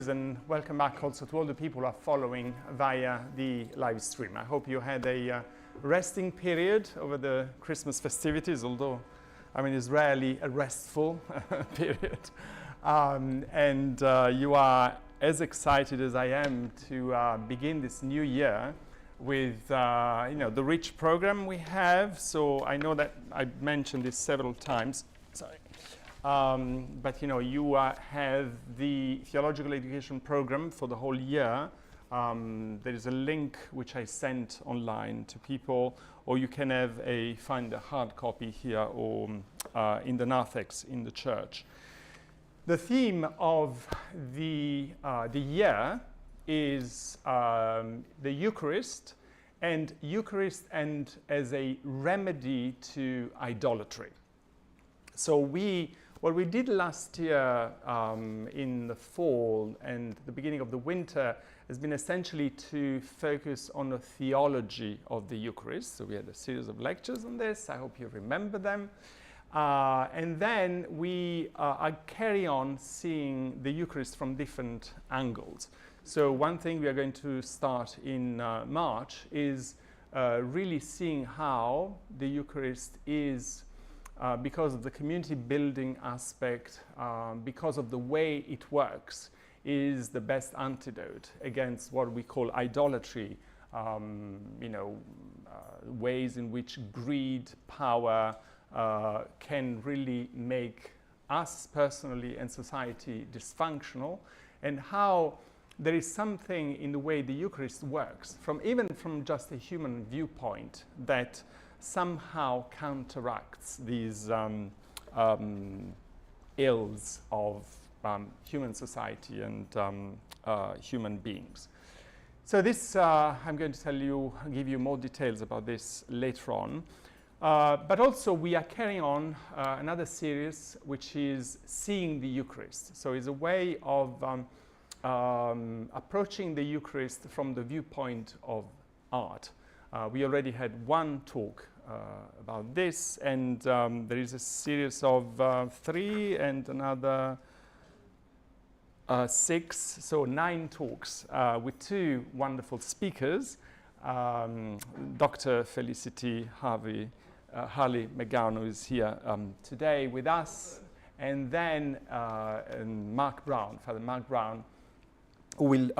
And welcome back also to all the people who are following via the live stream. I hope you had a resting period over the Christmas festivities, although, I mean, it's rarely a restful period. And you are as excited as I am to begin this new year with, the rich program we have. So I know that I mentioned this several times. Sorry. But you have the theological education program for the whole year. There is a link which I sent online to people, or you can find a hard copy here or in the narthex in the church. The theme of the year is the Eucharist and as a remedy to idolatry. So what we did last year in the fall and the beginning of the winter has been essentially to focus on the theology of the Eucharist. So we had a series of lectures on this. I hope you remember them. And then we carry on seeing the Eucharist from different angles. So one thing we are going to start in March is really seeing how the Eucharist is because of the community building aspect, because of the way it works, is the best antidote against what we call idolatry, ways in which greed, power can really make us personally and society dysfunctional, and how there is something in the way the Eucharist works, even from just a human viewpoint, that somehow counteracts these ills of human society and human beings. So this, I'm going to give you more details about this later on. But also we are carrying on another series which is Seeing the Eucharist. So it's a way of approaching the Eucharist from the viewpoint of art. We already had one talk about this, and there is a series of 3 and another 6, so 9 talks with 2 wonderful speakers, Dr. Felicity Harvey-McGowan, who is here today with us, and then Father Mark Brown, who will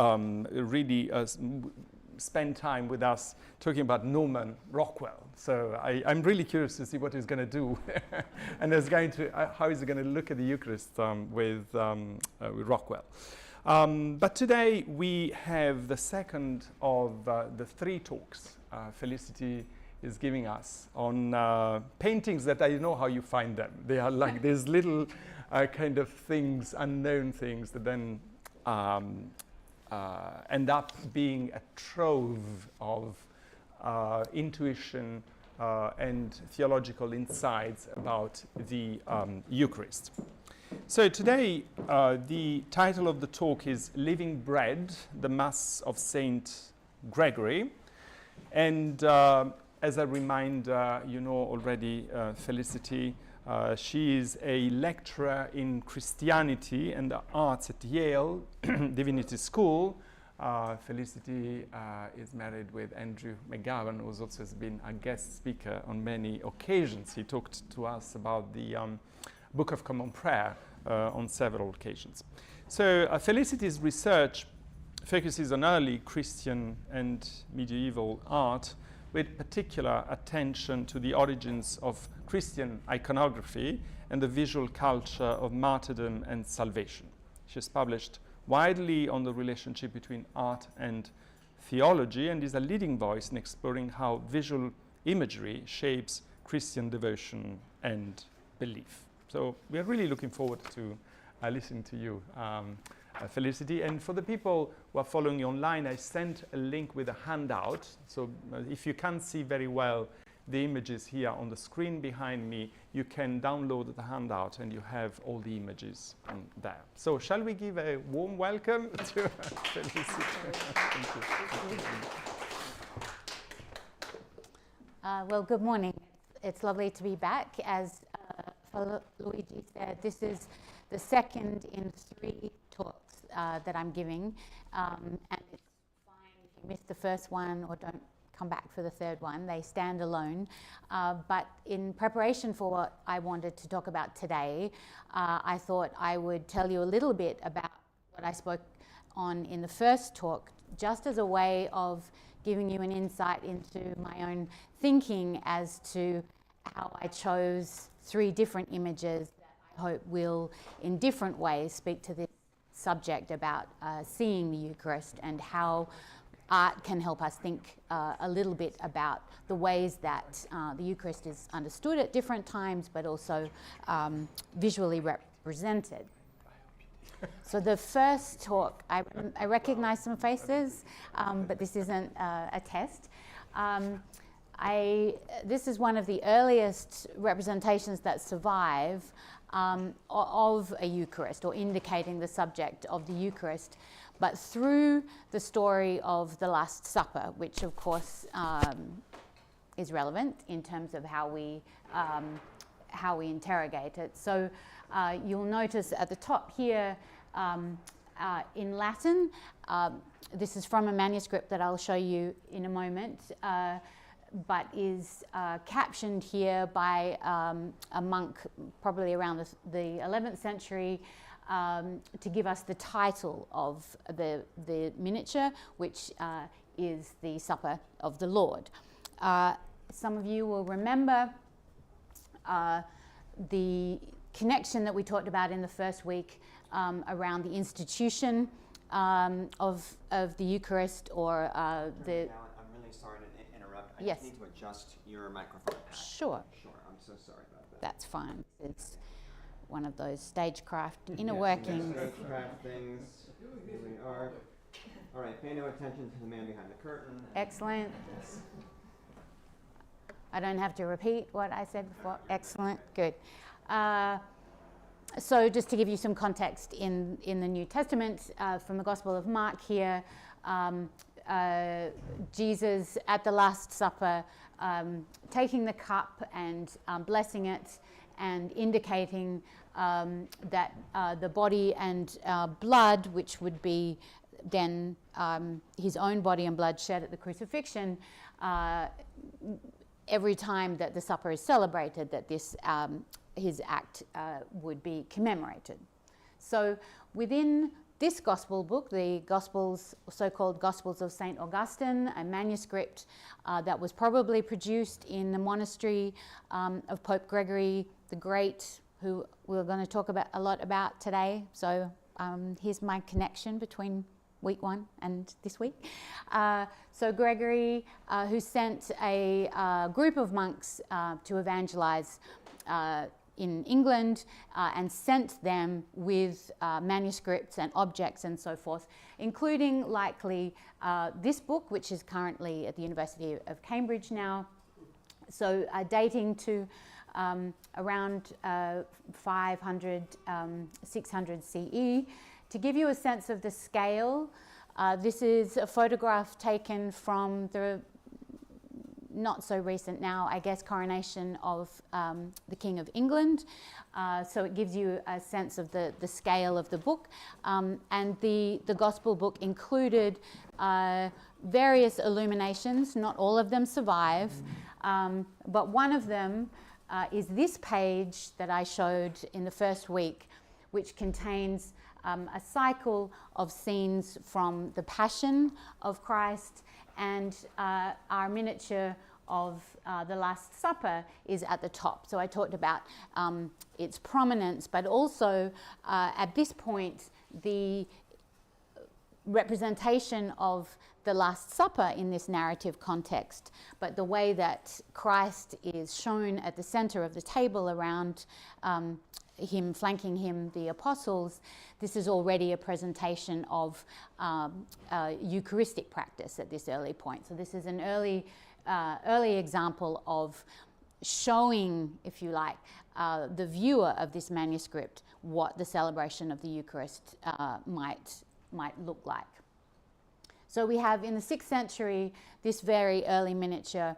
really spend time with us talking about Norman Rockwell. So I'm really curious to see what he's going to do and how he's going to look at the Eucharist with Rockwell. But today we have the second of the 3 talks Felicity is giving us on paintings that I know how you find them. They are like these little kind of things, unknown things that then end up being a trove of intuition and theological insights about the Eucharist. So today, the title of the talk is Living Bread, the Mass of Saint Gregory. And as a reminder, you know already Felicity. She is a lecturer in Christianity and the arts at Yale Divinity School. Felicity is married with Andrew McGowan, who also has been a guest speaker on many occasions. He talked to us about the Book of Common Prayer on several occasions. So Felicity's research focuses on early Christian and medieval art, with particular attention to the origins of Christian iconography and the visual culture of martyrdom and salvation. She has published widely on the relationship between art and theology, and is a leading voice in exploring how visual imagery shapes Christian devotion and belief. So we are really looking forward to listening to you, Felicity. And for the people who are following you online, I sent a link with a handout. So if you can't see very well the images here on the screen behind me, you can download the handout and you have all the images there. So shall we give a warm welcome to Felicity? Thank you. Well, good morning. It's lovely to be back. As Luigi said, this is the second in 3 talks that I'm giving, and it's fine if you missed the first one or don't come back for the third one. They stand alone. But in preparation for what I wanted to talk about today, I thought I would tell you a little bit about what I spoke on in the first talk, just as a way of giving you an insight into my own thinking as to how I chose 3 different images that I hope will, in different ways, speak to this subject about seeing the Eucharist and how art can help us think a little bit about the ways that the Eucharist is understood at different times, but also visually represented. So the first talk, I recognize some faces, but this isn't a test. This is one of the earliest representations that survive of a Eucharist, or indicating the subject of the Eucharist, but through the story of the Last Supper, which of course is relevant in terms of how we interrogate it. So you'll notice at the top here in Latin, this is from a manuscript that I'll show you in a moment, but is captioned here by a monk probably around the 11th century, to give us the title of the miniature, which is the Supper of the Lord. Some of you will remember the connection that we talked about in the first week around the institution of the Eucharist, or the... I'm really sorry to interrupt. I Yes. just need to adjust your microphone pad. Sure. Sure, I'm so sorry about that. That's fine. It's one of those stagecraft inner workings. Stagecraft things. Here we are. All right, pay no attention to the man behind the curtain. Excellent. I don't have to repeat what I said before. Excellent. Good. So just to give you some context in the New Testament, from the Gospel of Mark here, Jesus at the Last Supper taking the cup and blessing it and indicating that the body and blood, which would be then his own body and blood shed at the crucifixion, every time that the supper is celebrated, that this his act would be commemorated. So within this gospel book, the Gospels, so-called Gospels of St. Augustine, a manuscript that was probably produced in the monastery of Pope Gregory the Great, who we're going to talk about a lot about today. So here's my connection between week 1 and this week. So Gregory, who sent a group of monks to evangelize in England, and sent them with manuscripts and objects and so forth, including likely this book, which is currently at the University of Cambridge now, so dating to around 500, 600 CE. To give you a sense of the scale, this is a photograph taken from the not so recent now, I guess, coronation of the King of England. So it gives you a sense of the scale of the book. And the gospel book included various illuminations. Not all of them survive, but one of them is this page that I showed in the first week, which contains a cycle of scenes from the Passion of Christ, and our miniature of the Last Supper is at the top. So I talked about its prominence, but also at this point the representation of the Last Supper in this narrative context, but the way that Christ is shown at the center of the table around him, flanking him, the apostles. This is already a presentation of Eucharistic practice at this early point. So this is an early example of showing, if you like, the viewer of this manuscript what the celebration of the Eucharist might look like. So we have in the 6th century this very early miniature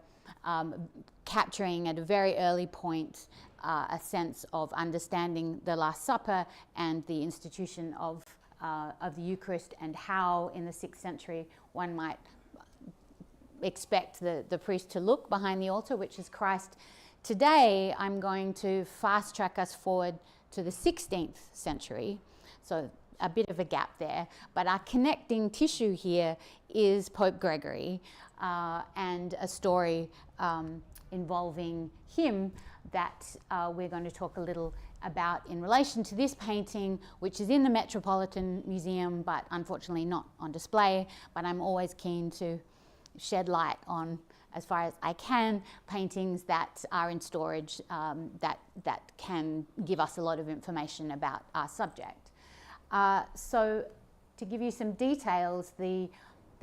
capturing at a very early point a sense of understanding the Last Supper and the institution of of the Eucharist, and how in the 6th century one might expect the priest to look behind the altar, which is Christ. Today I'm going to fast track us forward to the 16th century, so a bit of a gap there, but our connecting tissue here is Pope Gregory and a story involving him that we're going to talk a little about in relation to this painting, which is in the Metropolitan Museum, but unfortunately not on display. But I'm always keen to shed light on, as far as I can, paintings that are in storage that can give us a lot of information about our subject. So to give you some details, the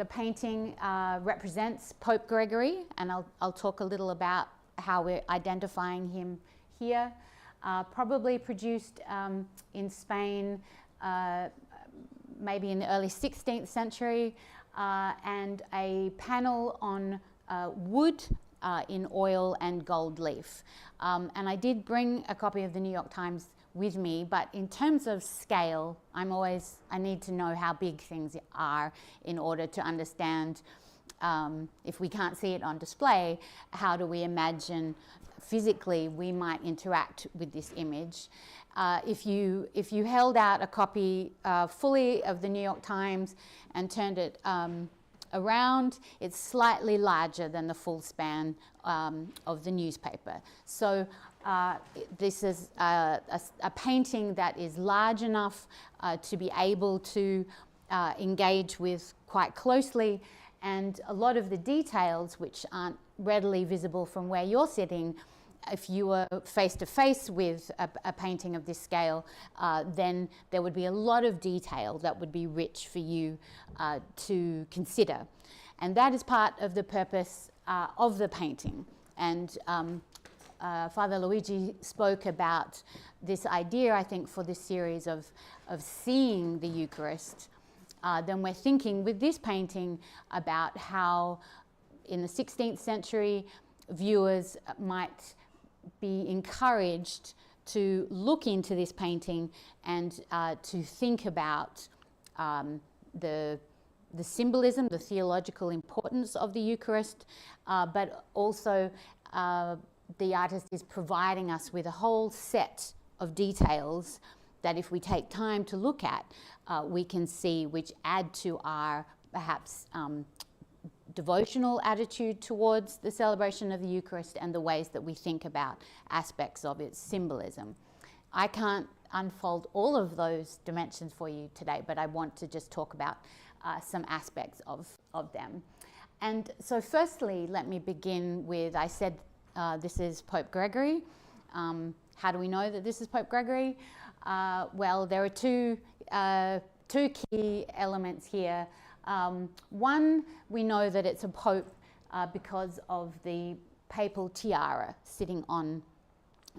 painting represents Pope Gregory, and I'll talk a little about how we're identifying him here. Probably produced in Spain, maybe in the early 16th century, and a panel on wood in oil and gold leaf. And I did bring a copy of the New York Times with me, but in terms of scale, I need to know how big things are in order to understand, if we can't see it on display, how do we imagine physically we might interact with this image. If you held out a copy fully of the New York Times and turned it around, it's slightly larger than the full span of the newspaper. So this is a painting that is large enough to be able to engage with quite closely, and a lot of the details which aren't readily visible from where you're sitting, if you were face to face with a painting of this scale, then there would be a lot of detail that would be rich for you to consider. And that is part of the purpose of the painting. And Father Luigi spoke about this idea, I think, for this series of seeing the Eucharist. Then we're thinking with this painting about how in the 16th century viewers might be encouraged to look into this painting and to think about the symbolism, the theological importance of the Eucharist, but also the artist is providing us with a whole set of details that if we take time to look at, we can see, which add to our perhaps devotional attitude towards the celebration of the Eucharist and the ways that we think about aspects of its symbolism. I can't unfold all of those dimensions for you today, but I want to just talk about some aspects of them. And so firstly, let me begin with, I said this is Pope Gregory. How do we know that this is Pope Gregory? Well, there are two key elements here. One, we know that it's a pope because of the papal tiara sitting on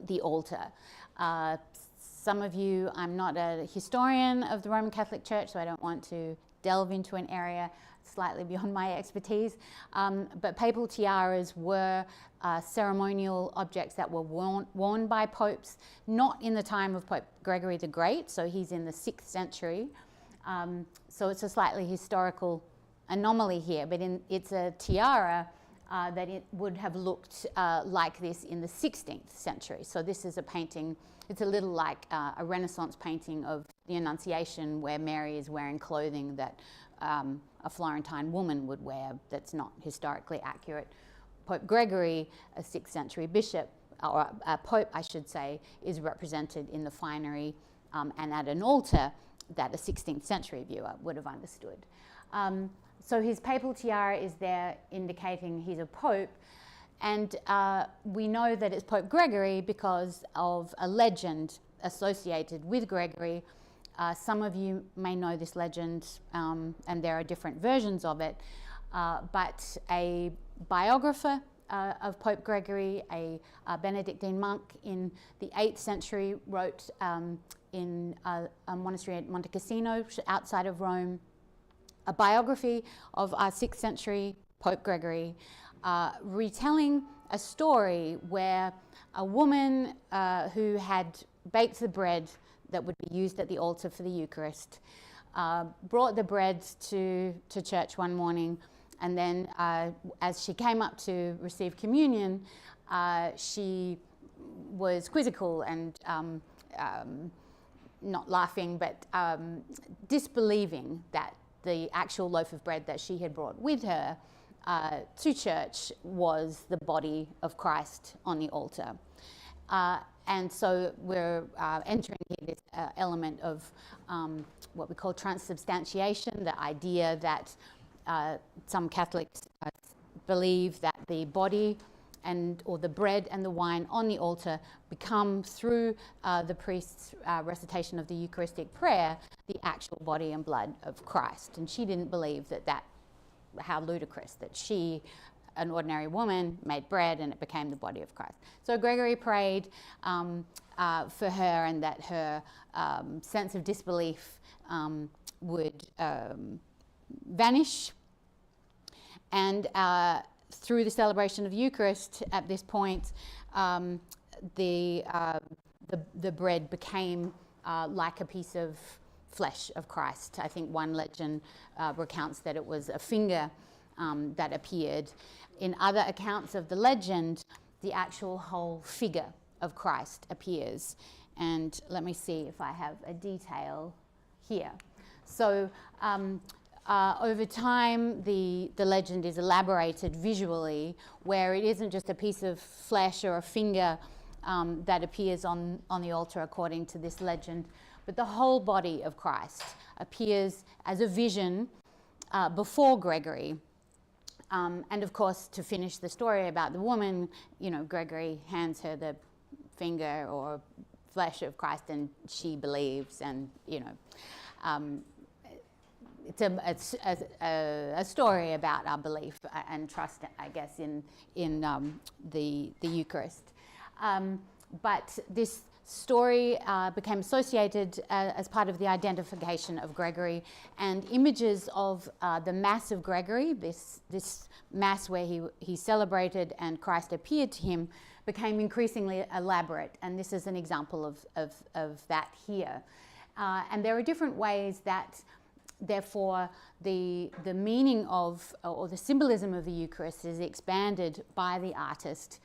the altar. Some of you, I'm not a historian of the Roman Catholic Church, so I don't want to delve into an area slightly beyond my expertise, but papal tiaras were ceremonial objects that were worn by popes, not in the time of Pope Gregory the Great, so he's in the 6th century. So it's a slightly historical anomaly here, but it's a tiara that it would have looked like this in the 16th century. So this is a painting, it's a little like a Renaissance painting of the Annunciation, where Mary is wearing clothing that a Florentine woman would wear that's not historically accurate. Pope Gregory, a 6th century bishop, or a pope I should say, is represented in the finery and at an altar that a 16th century viewer would have understood. So his papal tiara is there indicating he's a pope, and we know that it's Pope Gregory because of a legend associated with Gregory. Some of you may know this legend, and there are different versions of it, but a biographer of Pope Gregory, a Benedictine monk in the 8th century, wrote in a monastery at Monte Cassino outside of Rome, a biography of our 6th century Pope Gregory, retelling a story where a woman who had baked the bread that would be used at the altar for the Eucharist brought the bread to church one morning, and then as she came up to receive communion, she was quizzical and not laughing, but disbelieving that the actual loaf of bread that she had brought with her to church was the body of Christ on the altar. And so we're entering here this element of what we call transubstantiation, the idea that some Catholics believe that the body or the bread and the wine on the altar become, through the priest's recitation of the Eucharistic prayer, the actual body and blood of Christ. And she didn't believe that how ludicrous, that she, an ordinary woman, made bread and it became the body of Christ. So Gregory prayed for her, and that her sense of disbelief would vanish. And through the celebration of the Eucharist, at this point, the bread became like a piece of flesh of Christ. I think one legend recounts that it was a finger that appeared. In other accounts of the legend, the actual whole figure of Christ appears. And let me see if I have a detail here. So over time, the legend is elaborated visually, where it isn't just a piece of flesh or a finger that appears on the altar according to this legend, but the whole body of Christ appears as a vision before Gregory. And of course, to finish the story about the woman, Gregory hands her the finger or flesh of Christ, and she believes, and it's a story about our belief and trust, I guess, in the Eucharist. But this story became associated as part of the identification of Gregory, and images of the Mass of Gregory, this Mass where he celebrated and Christ appeared to him, became increasingly elaborate, and this is an example of that here. And there are different ways that, therefore, the meaning of, or the symbolism of the Eucharist is expanded by the artist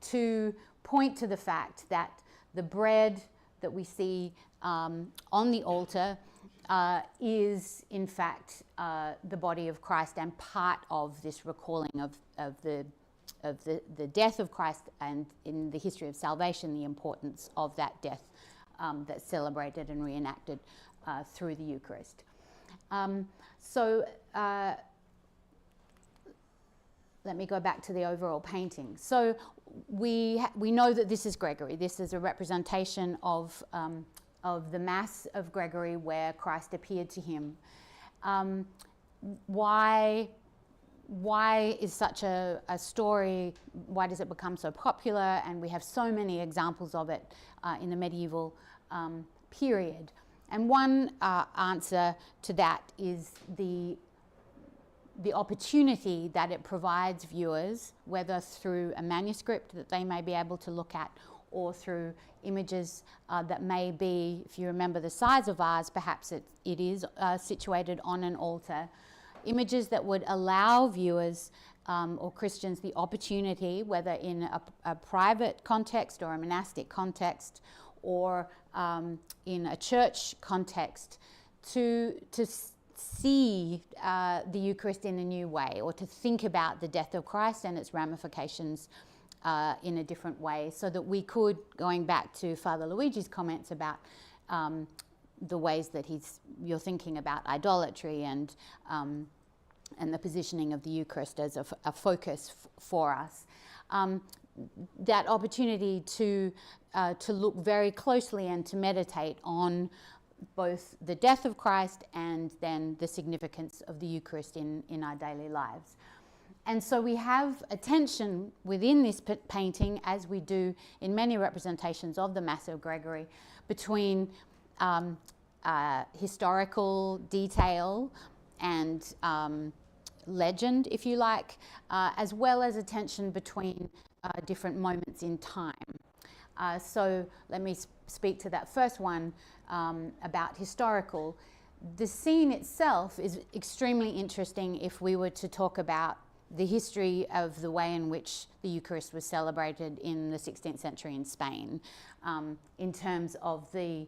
to point to the fact that the bread that we see on the altar is, in fact, the body of Christ, and part of this recalling of the death of Christ, and in the history of salvation, the importance of that death that's celebrated and reenacted through the Eucharist. Let me go back to the overall painting. So we know that this is Gregory. This is a representation of the Mass of Gregory where Christ appeared to him. Why is such a story, why does it become so popular? And we have so many examples of it in the medieval period. And one answer to that is the opportunity that it provides viewers, whether through a manuscript that they may be able to look at, or through images that may be, if you remember the size of ours, perhaps it is situated on an altar. Images that would allow viewers or Christians the opportunity, whether in a private context or a monastic context, or in a church context, to see the Eucharist in a new way, or to think about the death of Christ and its ramifications in a different way, so that we could, going back to Father Luigi's comments about the ways that you're thinking about idolatry and the positioning of the Eucharist as a focus for us. That opportunity to look very closely and to meditate on both the death of Christ and then the significance of the Eucharist in our daily lives. And so we have a tension within this painting, as we do in many representations of the Mass of Gregory, between historical detail and legend, if you like, as well as a tension between different moments in time. So let me speak to that first one about historical. the scene itself is extremely interesting if we were to talk about the history of the way in which the Eucharist was celebrated in the 16th century in Spain, in terms of the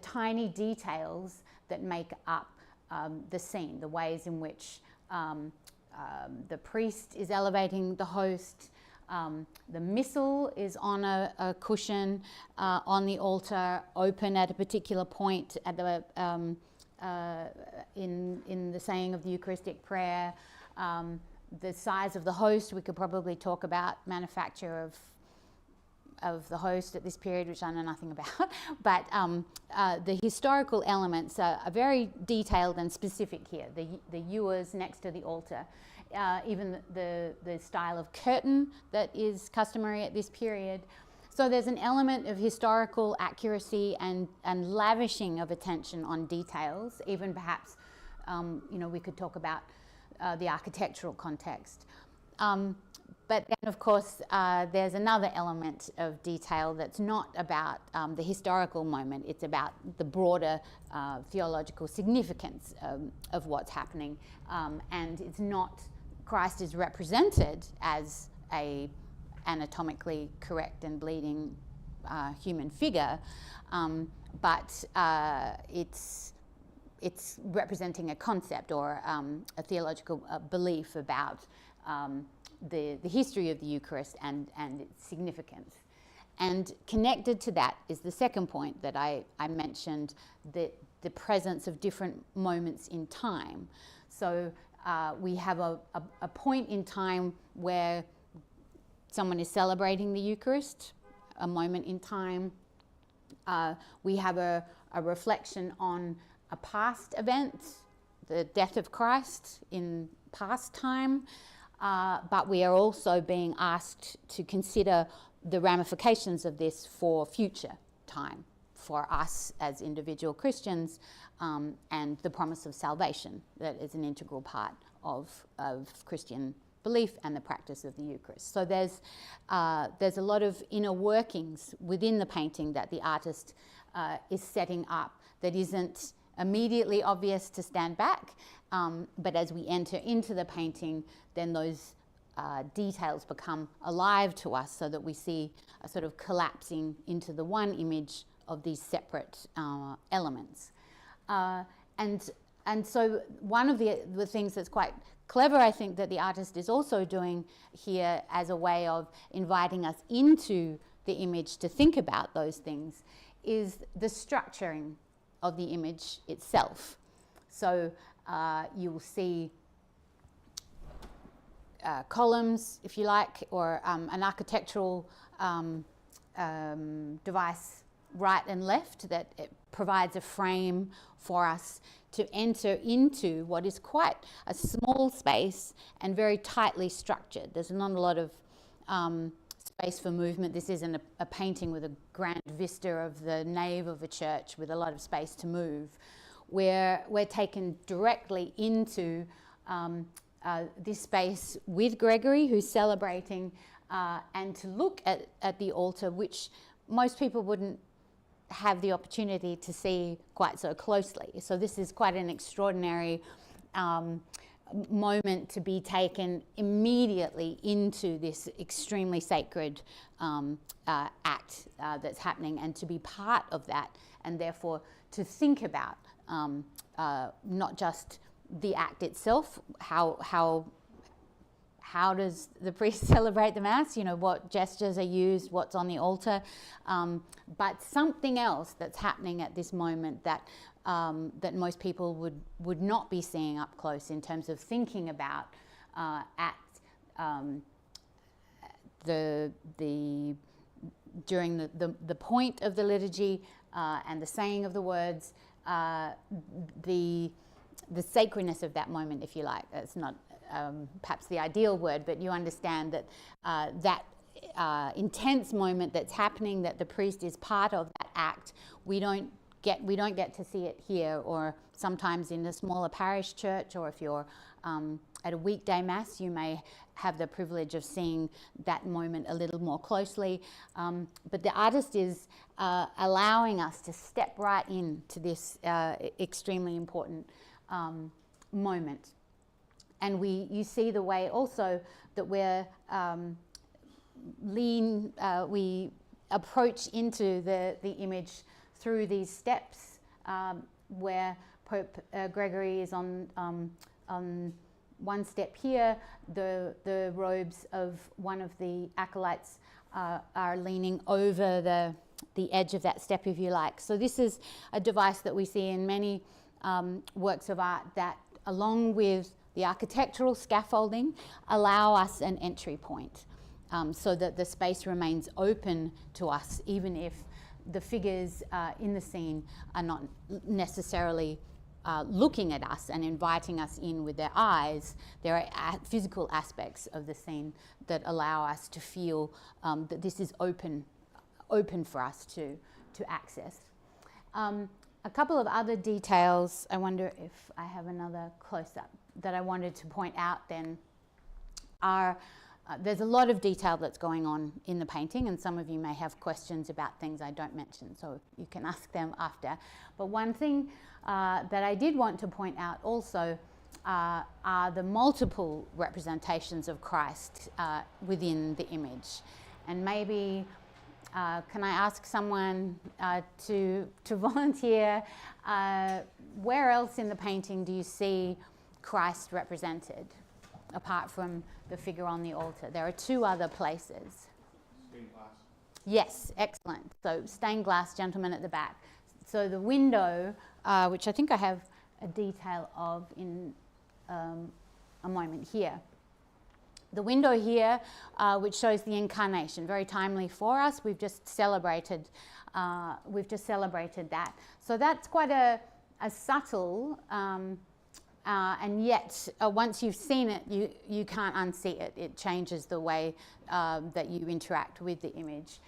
tiny details that make up the scene, the ways in which the priest is elevating the host, the missal is on a cushion on the altar, open at a particular point at the in the saying of the Eucharistic prayer. The size of the host, we could probably talk about manufacture of the host at this period, which I know nothing about, but the historical elements are very detailed and specific here. The ewers next to the altar, even the style of curtain that is customary at this period. So there's an element of historical accuracy and lavishing of attention on details, even perhaps, we could talk about the architectural context. But then, of course, there's another element of detail that's not about the historical moment. It's about the broader theological significance of what's happening. And it's not, Christ is represented as a anatomically correct and bleeding human figure, but it's representing a concept or a theological belief about the history of the Eucharist and its significance. And connected to that is the second point that I mentioned, the presence of different moments in time. So we have a point in time where someone is celebrating the Eucharist, a moment in time. We have a reflection on a past event, the death of Christ in past time, but we are also being asked to consider the ramifications of this for future time, for us as individual Christians, and the promise of salvation that is an integral part of Christian belief and the practice of the Eucharist. So there's a lot of inner workings within the painting that the artist is setting up that isn't immediately obvious to stand back, but as we enter into the painting, then those details become alive to us, so that we see a sort of collapsing into the one image of these separate elements. And so one of the things that's quite clever, I think, that the artist is also doing here as a way of inviting us into the image to think about those things is the structuring of the image itself. So you will see columns, if you like, or an architectural device right and left that it provides a frame for us to enter into what is quite a small space and very tightly structured. There's not a lot of space for movement. This isn't a painting with a grand vista of the nave of a church with a lot of space to move. We're taken directly into this space with Gregory, who's celebrating, and to look at the altar, which most people wouldn't have the opportunity to see quite so closely. So this is quite an extraordinary moment to be taken immediately into this extremely sacred act that's happening, and to be part of that, and therefore to think about not just the act itself, how does the priest celebrate the Mass, what gestures are used, what's on the altar, but something else that's happening at this moment that most people would not be seeing up close, in terms of thinking about during the point of the liturgy and the saying of the words, the sacredness of that moment, if you like. It's not perhaps the ideal word, but you understand that that intense moment that's happening, that the priest is part of that act, we don't get to see it here or sometimes in a smaller parish church, or if you're at a weekday mass, you may have the privilege of seeing that moment a little more closely. But the artist is allowing us to step right into this extremely important moment. And you see the way also that we approach into the image through these steps, where Pope Gregory is on one step here. The robes of one of the acolytes are leaning over the edge of that step, if you like. So this is a device that we see in many works of art that, along with the architectural scaffolding, allow us an entry point, so that the space remains open to us, even if the figures in the scene are not necessarily looking at us and inviting us in with their eyes. There are physical aspects of the scene that allow us to feel that this is open for us to access. A couple of other details, I wonder if I have another close-up, that I wanted to point out then are, there's a lot of detail that's going on in the painting, and some of you may have questions about things I don't mention, so you can ask them after. But one thing that I did want to point out also are the multiple representations of Christ within the image. And maybe, can I ask someone to volunteer? Where else in the painting do you see Christ represented, apart from the figure on the altar? There are two other places. Stained glass. Yes, excellent. So stained glass, gentleman at the back. So the window, which I think I have a detail of in a moment here. The window here, which shows the incarnation, very timely for us. We've just celebrated that. So that's quite a subtle, and yet once you've seen it, you can't unsee it. It changes the way that you interact with the image.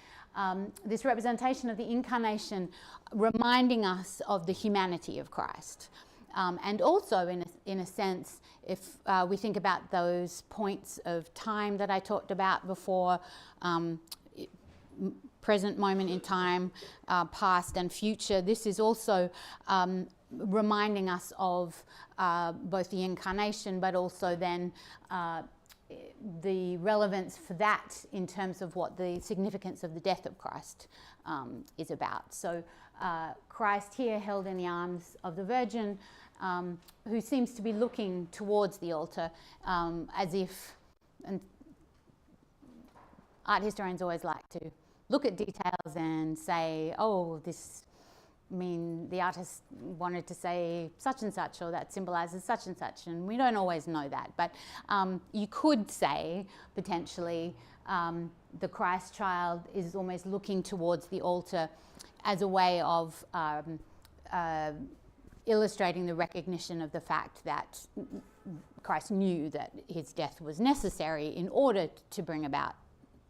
This representation of the incarnation reminding us of the humanity of Christ. And also, in a sense, if we think about those points of time that I talked about before, present moment in time, past and future, this is also reminding us of both the incarnation, but also then the relevance for that in terms of what the significance of the death of Christ is about. So Christ here held in the arms of the Virgin, who seems to be looking towards the altar, as if, and art historians always like to look at details and say, oh, the artist wanted to say such and such, or that symbolizes such and such, and we don't always know that. But you could say, potentially, the Christ child is almost looking towards the altar as a way of illustrating the recognition of the fact that Christ knew that his death was necessary in order to bring about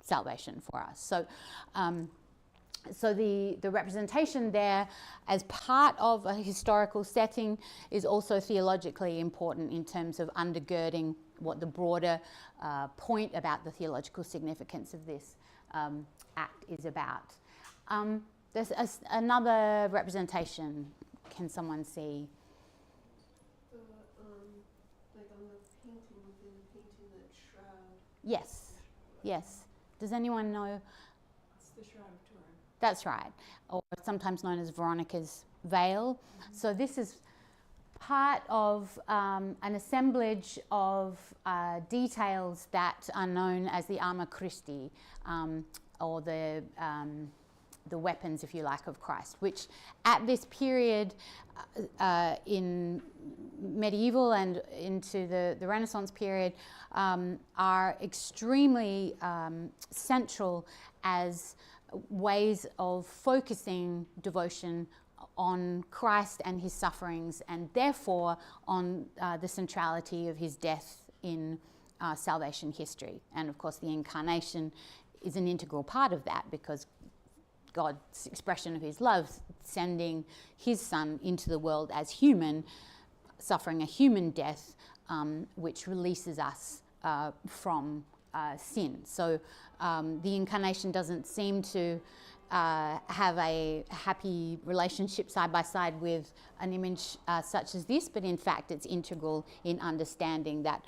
salvation for us. So the representation there as part of a historical setting is also theologically important in terms of undergirding what the broader point about the theological significance of this act is about. There's another representation. Can someone see? Like on the painting, within the painting, that shroud. Yes, yes. Does anyone know? It's the Shroud of Turin. That's right, or sometimes known as Veronica's veil. Mm-hmm. So this is part of an assemblage of details that are known as the Arma Christi, or the weapons, if you like, of Christ, which at this period in medieval and into the Renaissance period are extremely central as ways of focusing devotion on Christ and his sufferings, and therefore on the centrality of his death in salvation history. And of course the incarnation is an integral part of that, because God's expression of his love, sending his son into the world as human, suffering a human death, which releases us from sin. So the incarnation doesn't seem to have a happy relationship side by side with an image such as this, but in fact it's integral in understanding that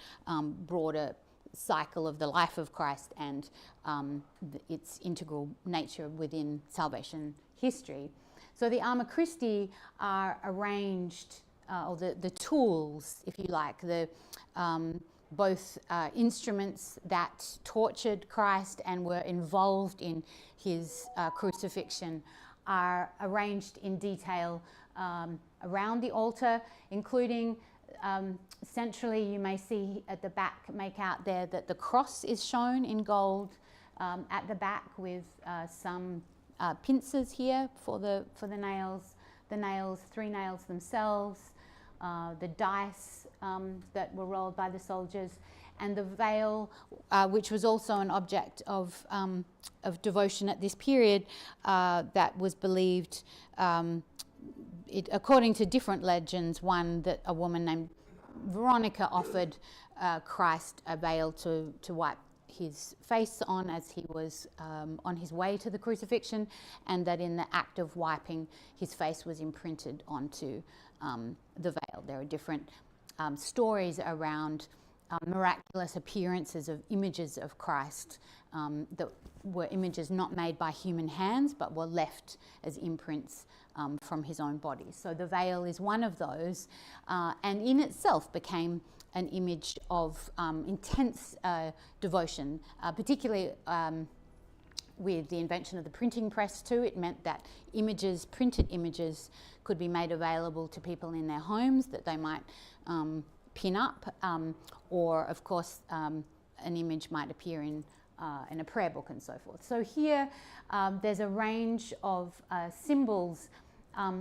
broader cycle of the life of Christ and its integral nature within salvation history. So the Arma Christi are arranged, or the tools, if you like, the both instruments that tortured Christ and were involved in his crucifixion are arranged in detail around the altar, including centrally you may see at the back, make out there that the cross is shown in gold at the back with some pincers here for the nails, 3 nails themselves, the dice that were rolled by the soldiers, and the veil, which was also an object of devotion at this period, that was believed, according to different legends, one that a woman named Veronica offered Christ a veil to wipe his face on as he was on his way to the crucifixion, and that in the act of wiping, his face was imprinted onto the veil. There are different stories around miraculous appearances of images of Christ that were images not made by human hands but were left as imprints from his own body. So the veil is one of those, and in itself became an image of intense devotion, particularly with the invention of the printing press too. It meant that images, printed images, could be made available to people in their homes that they might pin up, or of course an image might appear in a prayer book and so forth. So here there's a range of symbols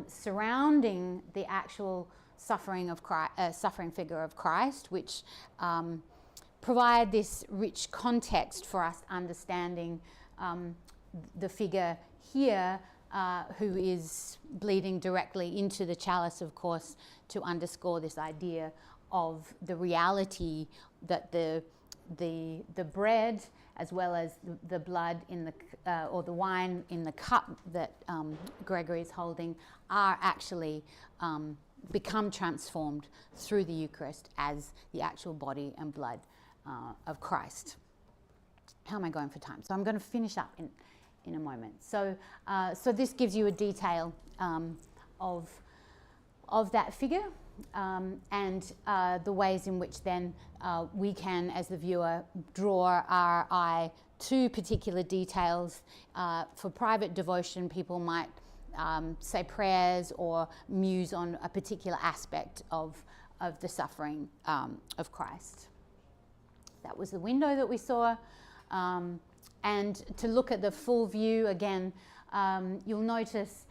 surrounding the actual suffering figure of Christ, which provide this rich context for us understanding the figure here, who is bleeding directly into the chalice, of course, to underscore this idea of the reality that the bread as well as the blood in the or the wine in the cup that Gregory is holding are actually become transformed through the Eucharist as the actual body and blood of Christ. How am I going for time? So I'm going to finish up in a moment. So this gives you a detail of that figure, and the ways in which then we can, as the viewer, draw our eye to particular details. For private devotion, people might say prayers or muse on a particular aspect of the suffering of Christ. That was the window that we saw. And to look at the full view again, you'll notice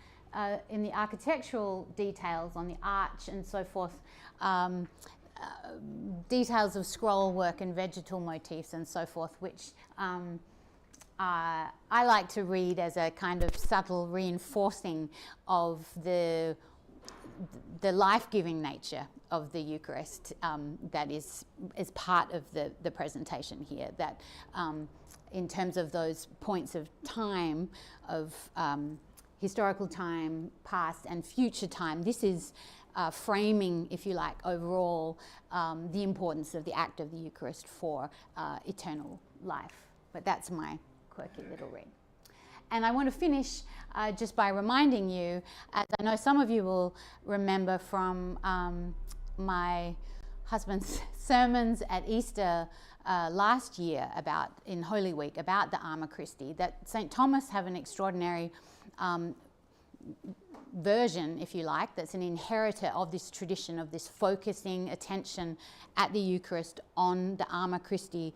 in the architectural details on the arch and so forth, details of scroll work and vegetal motifs and so forth, which I like to read as a kind of subtle reinforcing of the life-giving nature of the Eucharist that is part of the presentation here. That in terms of those points of time, of historical time, past and future time, this is framing, if you like, overall the importance of the act of the Eucharist for eternal life. But that's my quirky little read. And I want to finish just by reminding you, as I know some of you will remember from my husband's sermons at Easter last year in Holy Week about the Arma Christi, that St. Thomas have an extraordinary version, if you like, that's an inheritor of this tradition of this focusing attention at the Eucharist on the Arma Christi,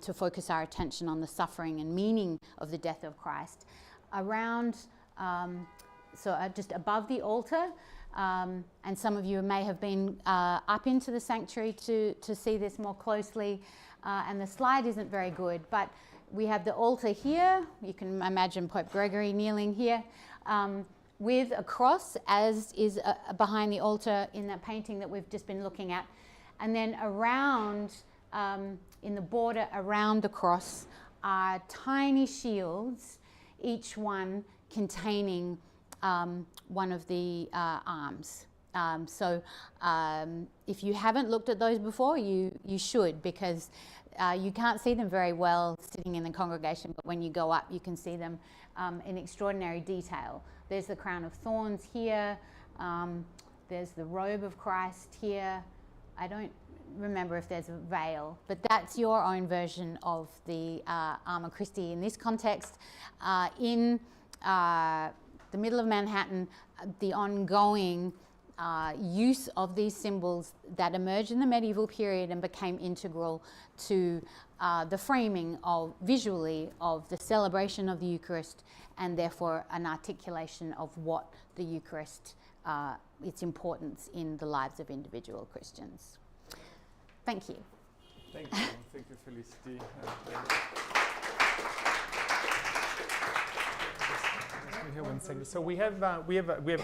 to focus our attention on the suffering and meaning of the death of Christ around, just above the altar. And some of you may have been up into the sanctuary to see this more closely, and the slide isn't very good, but we have the altar here. You can imagine Pope Gregory kneeling here with a cross, as is behind the altar in that painting that we've just been looking at. And then around, in the border around the cross, are tiny shields, each one containing one of the arms. If you haven't looked at those before, you should, because you can't see them very well sitting in the congregation, but when you go up you can see them in extraordinary detail. There's the crown of thorns here, there's the robe of Christ here. I don't remember if there's a veil, but that's your own version of the Arma Christi in this context. In the middle of Manhattan, the ongoing use of these symbols that emerged in the medieval period and became integral to the framing of visually of the celebration of the Eucharist, and therefore an articulation of what the Eucharist, its importance in the lives of individual Christians. Thank you. Thank you. Thank you, Felicity. Here 1 second. So we have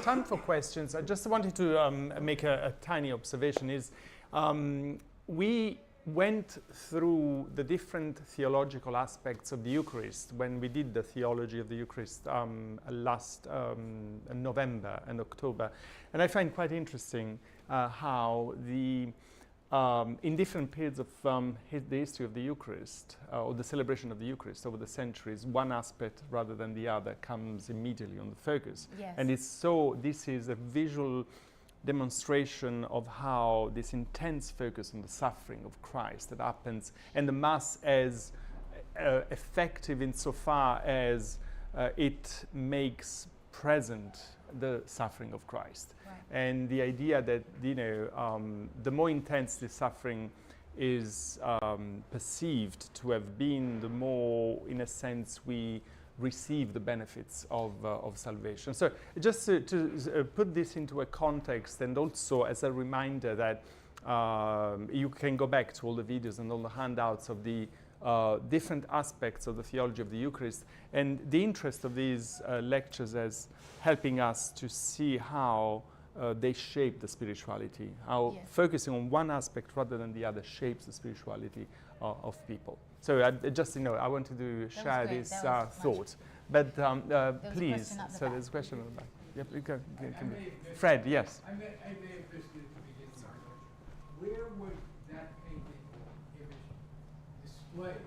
time for questions. I just wanted to make a tiny observation. We went through the different theological aspects of the Eucharist when we did the theology of the Eucharist last November and October, and I find quite interesting how in different periods of the history of the Eucharist, or the celebration of the Eucharist over the centuries, one aspect rather than the other comes immediately on the focus. Yes. And this is a visual demonstration of how this intense focus on the suffering of Christ that happens, and the Mass as effective insofar as it makes present the suffering of Christ. Right. And the idea that, the more intense the suffering is perceived to have been, the more, in a sense, we receive the benefits of salvation. So just to put this into a context, and also as a reminder that you can go back to all the videos and all the handouts of the different aspects of the theology of the Eucharist, and the interest of these lectures as helping us to see how they shape the spirituality, how focusing on one aspect rather than the other shapes the spirituality of people. So I wanted to share this thought. But please, so there's a question on the back. Yep, you can Fred, yes. I may have missed it at the beginning. Where was that painting image displayed?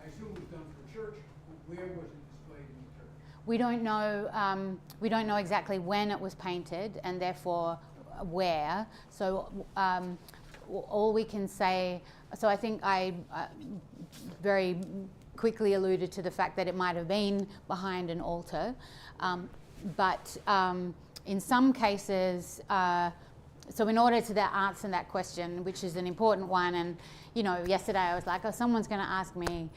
I assume it was done for church, but where was it displayed in the church? We don't know. We don't know exactly when it was painted, and therefore where. So all we can say. So I think I very quickly alluded to the fact that it might have been behind an altar, but in some cases. So in order to answer that question, which is an important one, and yesterday I was like, oh, someone's going to ask me,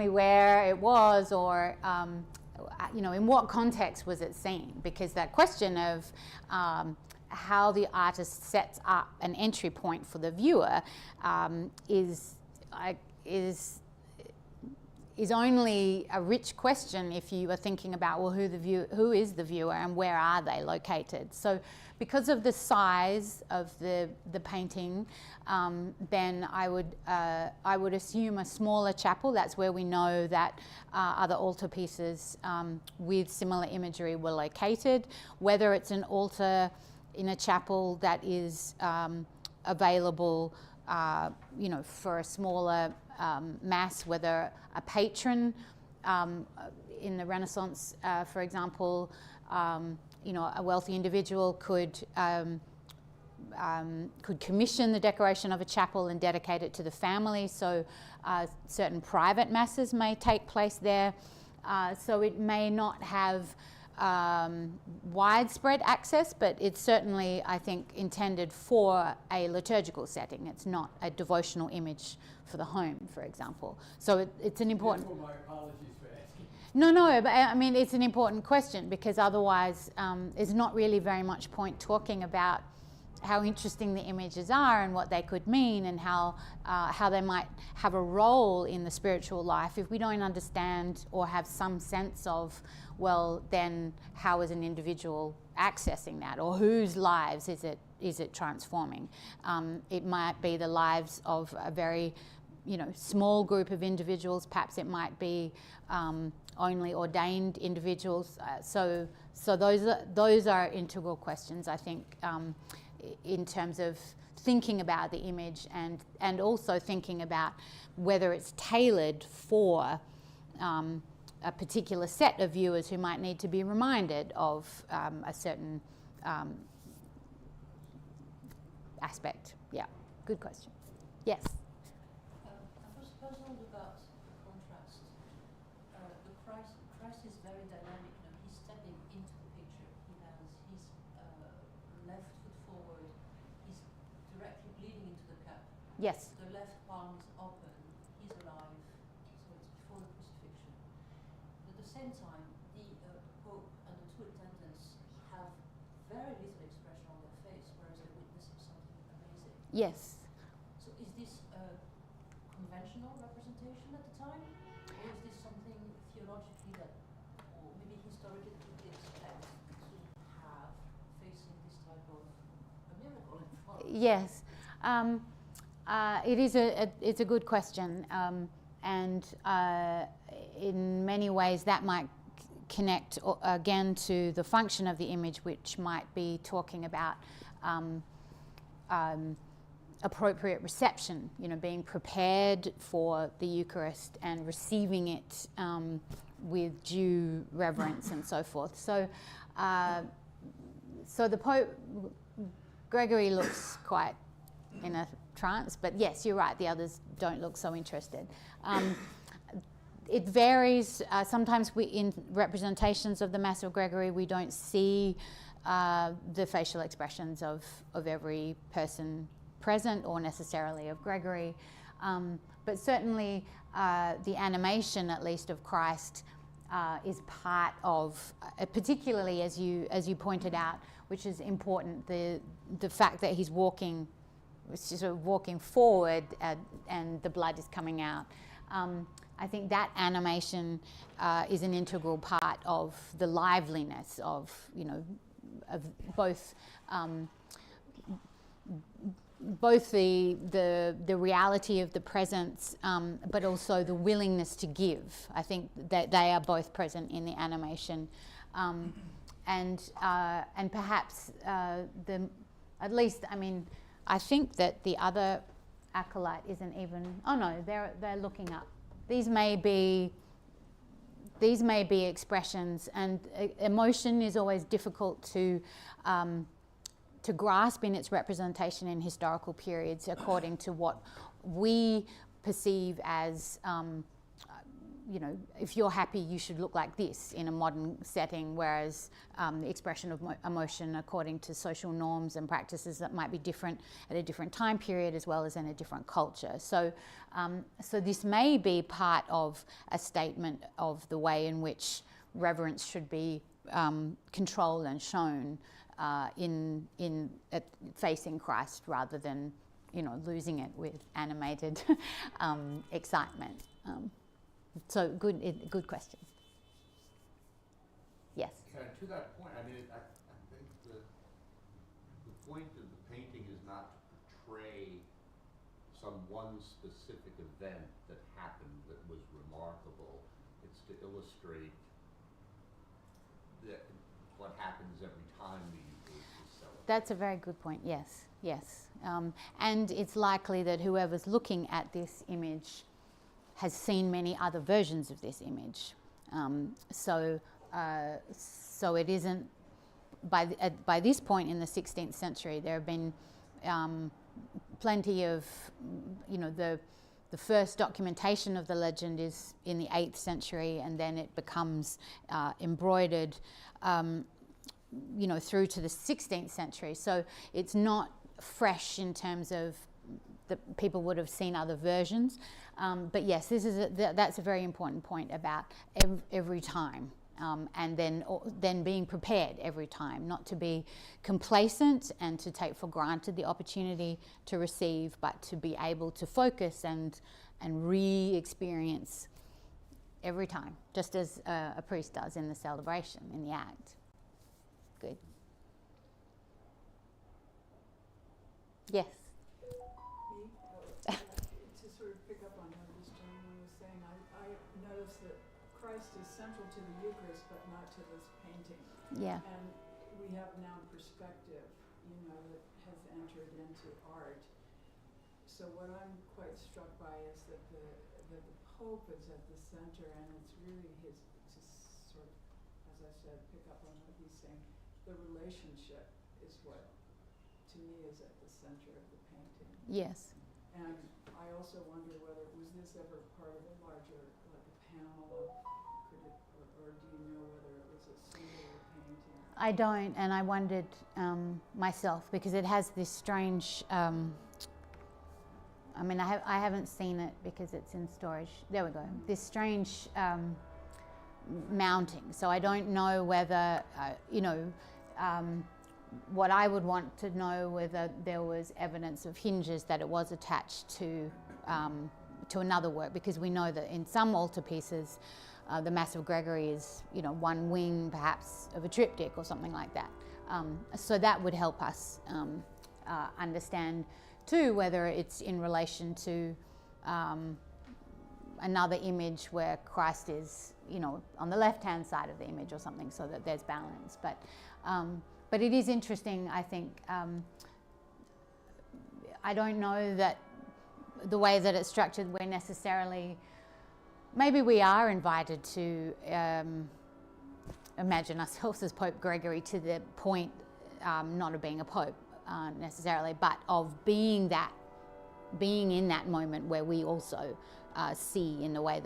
where it was, or in what context was it seen? Because that question of how the artist sets up an entry point for the viewer is only a rich question if you are thinking about, well, who is the viewer and where are they located? So because of the size of the painting, then I would assume a smaller chapel. That's where we know that other altarpieces with similar imagery were located. Whether it's an altar in a chapel that is available for a smaller mass, whether a patron in the Renaissance, for example, a wealthy individual could commission the decoration of a chapel and dedicate it to the family. So certain private masses may take place there. So it may not have widespread access, but it's certainly, I think, intended for a liturgical setting. It's not a devotional image for the home, for example. So it's an important... Therefore, my apologies for asking. No, but I mean, it's an important question, because otherwise there's not really very much point talking about interesting the images are and what they could mean, and how they might have a role in the spiritual life, if we don't understand or have some sense of, well, then how is an individual accessing that, or whose lives is it transforming? It might be the lives of a very, small group of individuals. Perhaps it might be only ordained individuals. So those are integral questions, I think, in terms of thinking about the image, and also thinking about whether it's tailored for a particular set of viewers who might need to be reminded of a certain aspect. Yeah, good question. Yes? I was puzzled about the contrast. Christ is very dynamic. He's stepping into the picture. He has his left foot forward. He's directly bleeding into the cup. Yes. The left palm is open. He's alive. So it's before the crucifixion. But at the same time, the Pope and the two attendants have very little expression on their face, whereas they're witnessing something amazing. Yes. So is this a conventional representation at the time? Or is this something theologically that, or maybe historically, that we expect to have facing this type of a miracle in front? Yes. It's a good question, and in many ways that might connect again to the function of the image, which might be talking about appropriate reception, being prepared for the Eucharist and receiving it with due reverence and so forth. So the Pope Gregory looks quite in a trance, but yes, you're right, the others don't look so interested. It varies. Sometimes in representations of the Mass of Gregory, we don't see the facial expressions of every person present, or necessarily of Gregory, but certainly the animation, at least, of Christ is part of, particularly as you pointed out, which is important, the fact that he's walking forward and the blood is coming out. I think that animation is an integral part of the liveliness of both the reality of the presence, but also the willingness to give. I think that they are both present in the animation, and perhaps at least, I think that the other acolyte isn't even. Oh no, they're looking up. These may be expressions, and emotion is always difficult to grasp in its representation in historical periods, according to what we perceive as, if you're happy, you should look like this in a modern setting, whereas the expression of emotion, according to social norms and practices, that might be different at a different time period as well as in a different culture. So this may be part of a statement of the way in which reverence should be controlled and shown in facing Christ, rather than losing it with animated excitement. So good question. Yes. To that point, I think the point of the painting is not to portray some one specific event that happened that was remarkable. It's to illustrate what happens every time the Eucharist is celebrated. That's a very good point. Yes. And it's likely that whoever's looking at this image has seen many other versions of this image. So it isn't, by this point in the 16th century, there have been plenty of, the first documentation of the legend is in the 8th century, and then it becomes embroidered, through to the 16th century. So it's not fresh in terms of people would have seen other versions. But yes, that's a very important point about every time. and then being prepared every time, not to be complacent and to take for granted the opportunity to receive, but to be able to focus and re-experience every time, just as a priest does in the celebration, in the act. Good. Yes. To sort of pick up on what this gentleman was saying, I noticed that Christ is central to the Eucharist, but not to this painting. Yeah. And we have now perspective, that has entered into art. So what I'm quite struck by is that the Pope is at the center, and it's really his, to sort of, as I said, pick up on what he's saying. The relationship is what, to me, is at the center of the painting. Yes. And I also wonder whether, was this ever part of a larger, like a panel of or do you know whether it was a singular painting? I don't, and I wondered myself, because it has this strange, I haven't seen it because it's in storage. There we go. This strange mounting. So I don't know whether, what I would want to know whether there was evidence of hinges that it was attached to another work, because we know that in some altarpieces, the Mass of Gregory is, one wing perhaps of a triptych or something like that. So that would help us understand too whether it's in relation to another image where Christ is, on the left-hand side of the image or something, so that there's balance. But it is interesting, I think. I don't know that the way that it's structured, we're necessarily, maybe we are invited to imagine ourselves as Pope Gregory to the point, not of being a pope necessarily, but of being in that moment where we also see in the way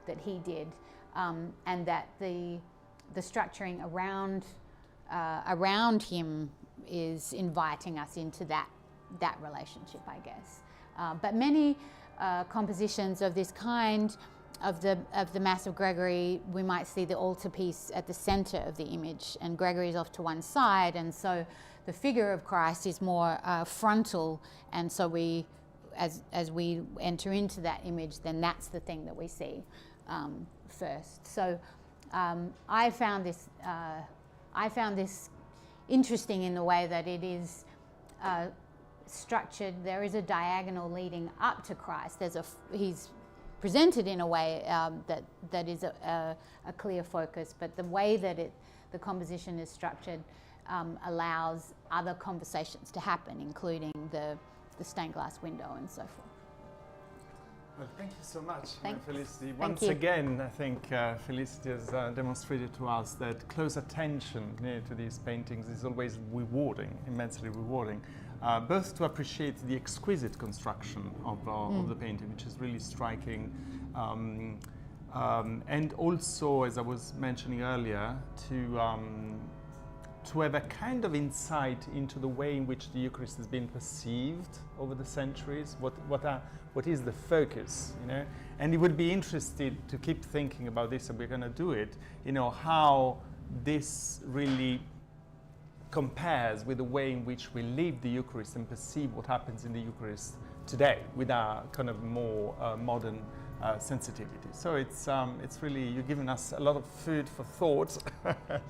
that he did, and that the structuring around him is inviting us into that relationship, I guess. But many compositions of this kind, of the Mass of Gregory, we might see the altarpiece at the center of the image, and Gregory is off to one side, and so the figure of Christ is more frontal, and so we, as we enter into that image, then that's the thing that we see first. So I found this interesting in the way that it is structured. There is a diagonal leading up to Christ. He's presented in a way that is a clear focus, but the way that the composition is structured allows other conversations to happen, including the stained glass window and so forth. Well, thank you so much, Thanks. Felicity. Thank Once you. again, I think Felicity has demonstrated to us that close attention to these paintings is always rewarding, immensely rewarding, both to appreciate the exquisite construction of the painting, which is really striking, and also, as I was mentioning earlier, to have a kind of insight into the way in which the Eucharist has been perceived over the centuries. What is the focus, And it would be interesting to keep thinking about this, and we're going to do it. How this really compares with the way in which we live the Eucharist and perceive what happens in the Eucharist today with our kind of more modern sensitivity. So it's really, you're giving us a lot of food for thought.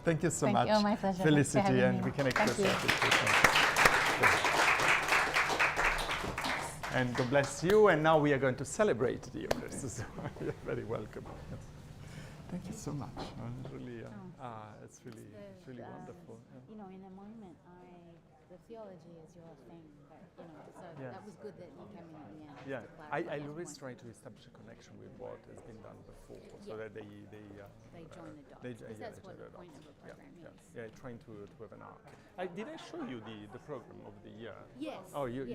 Thank you so much, you. Oh, my pleasure. Felicity, Thanks for having and me. we can Thank express you. appreciation. And God bless you. And now we are going to celebrate the Eucharist. So you're very welcome. Yes. Thank you so much. It's really wonderful. Yeah. In a moment, the theology is your thing, but so Yes. that was good that you came in at the end. Yeah, to I clarify that always point. try to establish a connection with what has been done before, so Yeah. that they join the dots, they because yeah, that's they what join the point of a dots. program is. Yeah, trying to have an arc. Did I show you the program of the year? Yes. Oh, you